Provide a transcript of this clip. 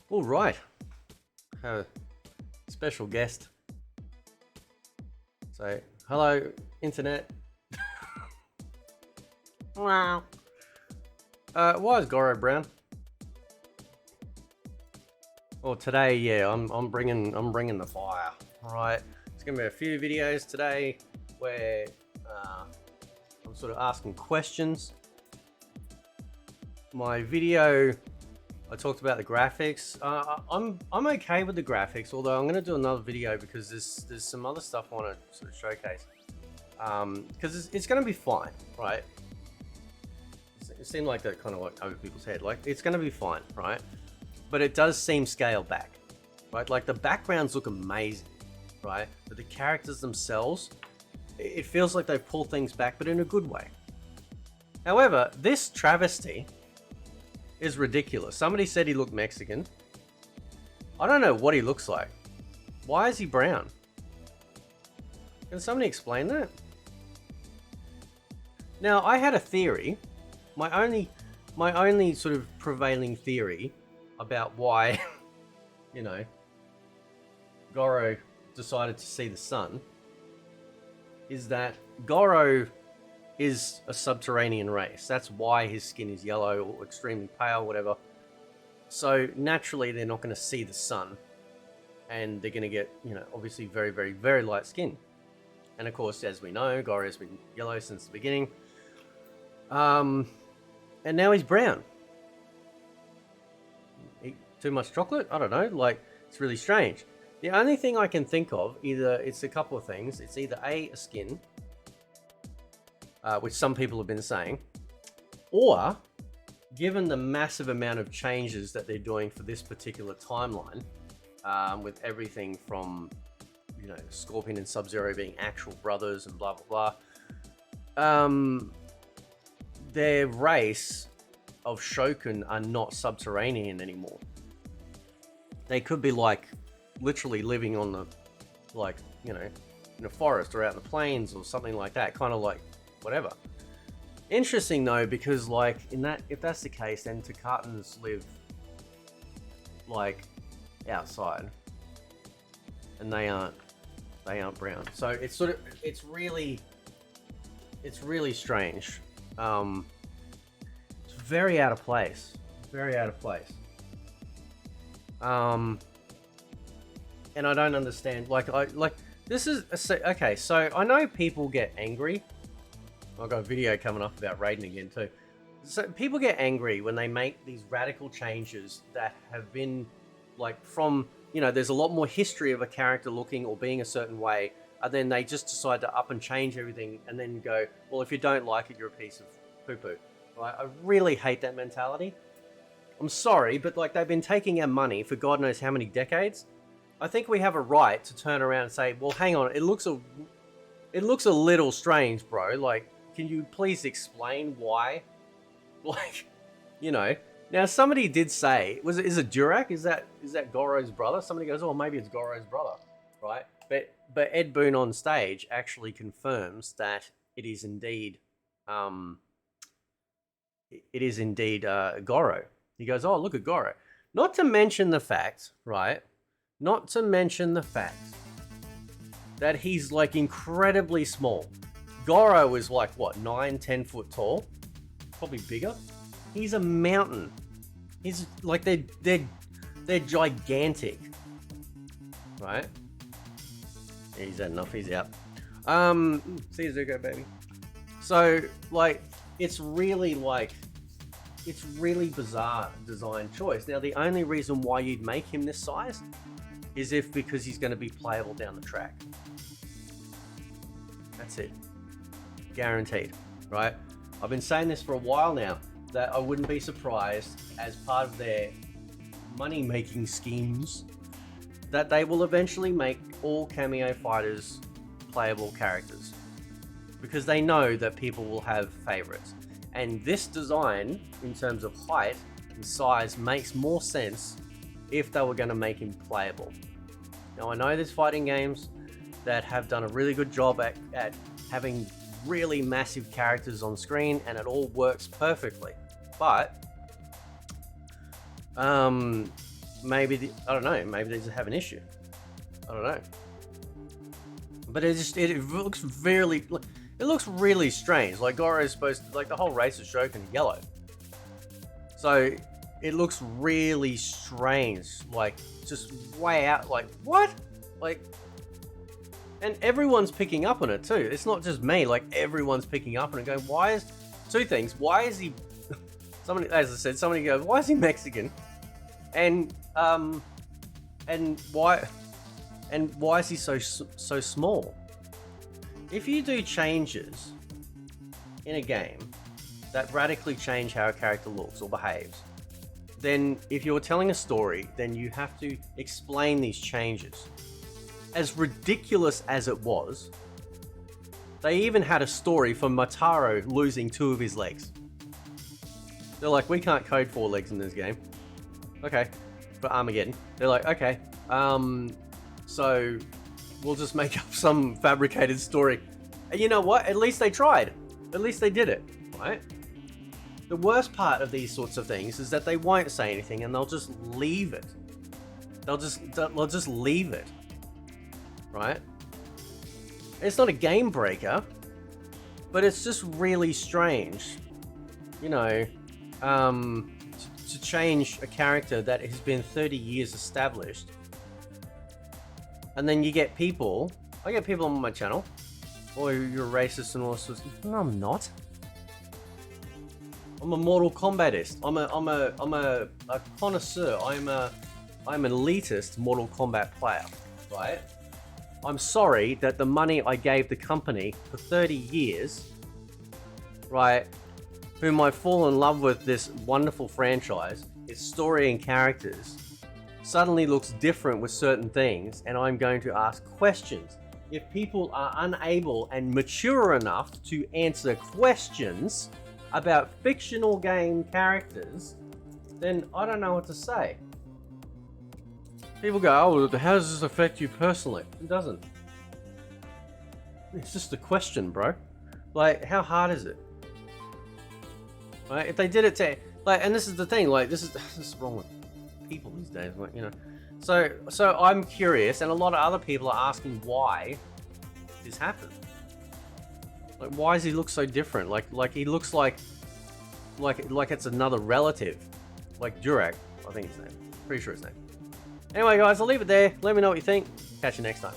All right, have a special guest. So, hello, internet. Wow. Why is Goro brown? Well, today, yeah, I'm bringing the fire. All right, it's gonna be a few videos today where I'm sort of asking questions. My video, I talked about the graphics. I'm okay with the graphics, although I'm going to do another video because there's some other stuff I want to sort of showcase. Because it's going to be fine, right? It seemed like that kind of like over people's head. Like, it's going to be fine, right? But it does seem scaled back, right? Like, the backgrounds look amazing, right? But the characters themselves, it feels like they've pulled things back, but in a good way. However, this travesty is ridiculous. Somebody said he looked Mexican. I don't know what he looks like. Why is he brown? Can somebody explain that? Now, I had a theory. My only sort of prevailing theory about why, you know, Goro decided to see the sun is that Goro is a subterranean race. That's why his skin is yellow or extremely pale, whatever. So naturally, they're not going to see the sun, and they're going to get, you know, obviously very, very, very light skin. And of course, as we know, Goro has been yellow since the beginning. And now he's brown. Eat too much chocolate? I don't know. Like, it's really strange. The only thing I can think of, either it's a couple of things. It's either a skin, which some people have been saying, or given the massive amount of changes that they're doing for this particular timeline, with everything from, you know, Scorpion and Sub-Zero being actual brothers and blah, blah, blah, their race of Shokin are not subterranean anymore. They could be, like, literally living on the, like, you know, in a forest or out in the plains or something like that, kind of like whatever. Interesting though, because like if that's the case, then Takatans live like outside, and they aren't brown. So it's sort of it's really strange. It's very out of place. Very out of place. And I don't understand. This is okay. So I know people get angry. I've got a video coming up about Raiden again too. So people get angry when they make these radical changes that have been like from, you know, there's a lot more history of a character looking or being a certain way, and then they just decide to up and change everything and then go, well, if you don't like it, you're a piece of poo-poo. Right? I really hate that mentality. I'm sorry, but like they've been taking our money for God knows how many decades. I think we have a right to turn around and say, well, hang on, it looks a little strange, bro. Like, can you please explain why? Like, you know. Now, somebody did say, is it Durak? Is that Goro's brother? Somebody goes, oh, maybe it's Goro's brother, right? But Ed Boon on stage actually confirms that it is indeed, Goro. He goes, oh, look at Goro. Not to mention the fact, right? Not to mention the fact that he's like incredibly small. Goro is like, what, 9-10 foot tall? Probably bigger. He's a mountain. He's like, they're gigantic. Right? He's had enough, he's out. See you, Zuko, baby. So, like, it's really bizarre design choice. Now, the only reason why you'd make him this size is because he's going to be playable down the track. That's it. Guaranteed, right? I've been saying this for a while now, that I wouldn't be surprised, as part of their money-making schemes, that they will eventually make all cameo fighters playable characters. Because they know that people will have favorites. And this design, in terms of height and size, makes more sense if they were going to make him playable. Now, I know there's fighting games that have done a really good job at having really massive characters on screen, and it all works perfectly. But maybe I don't know. Maybe they just have an issue. I don't know. But it looks really strange. Like Goro is supposed to, like the whole race is Shokan yellow. So it looks really strange. Like just way out. Like what? Like, and everyone's picking up on it too. It's not just me. Like everyone's picking up on it, going, why is two things? Why is he? Somebody, as I said, somebody goes, why is he Mexican? And why is he so small? If you do changes in a game that radically change how a character looks or behaves, then if you're telling a story, then you have to explain these changes. As ridiculous as it was, they even had a story for Mataro losing 2 of his legs. They're like, we can't code 4 legs in this game. Okay, for Armageddon. They're like, okay, so we'll just make up some fabricated story. And you know what? At least they tried. At least they did it, right? The worst part of these sorts of things is that they won't say anything and they'll just leave it. They'll just leave it, right? It's not a game breaker, but it's just really strange, you know, to change a character that has been 30 years established. And then you get people, I get people on my channel, oh, you're racist and all sorts. No, I'm not. I'm a Mortal Kombatist. I'm a connoisseur. I'm an elitist Mortal Kombat player, right? I'm sorry that the money I gave the company for 30 years, right, whom I fall in love with this wonderful franchise, its story and characters, suddenly looks different with certain things, and I'm going to ask questions. If people are unable and mature enough to answer questions about fictional game characters, then I don't know what to say. People go, oh, how does this affect you personally? It doesn't. It's just a question, bro. Like, how hard is it? Right? If they did it to, like, and this is the thing, like, this is wrong with people these days, like, you know. So I'm curious, and a lot of other people are asking why this happened. Like, why does he look so different? Like he looks like it's another relative, like Durak, I think his name. Pretty sure his name. Anyway, guys, I'll leave it there. Let me know what you think. Catch you next time.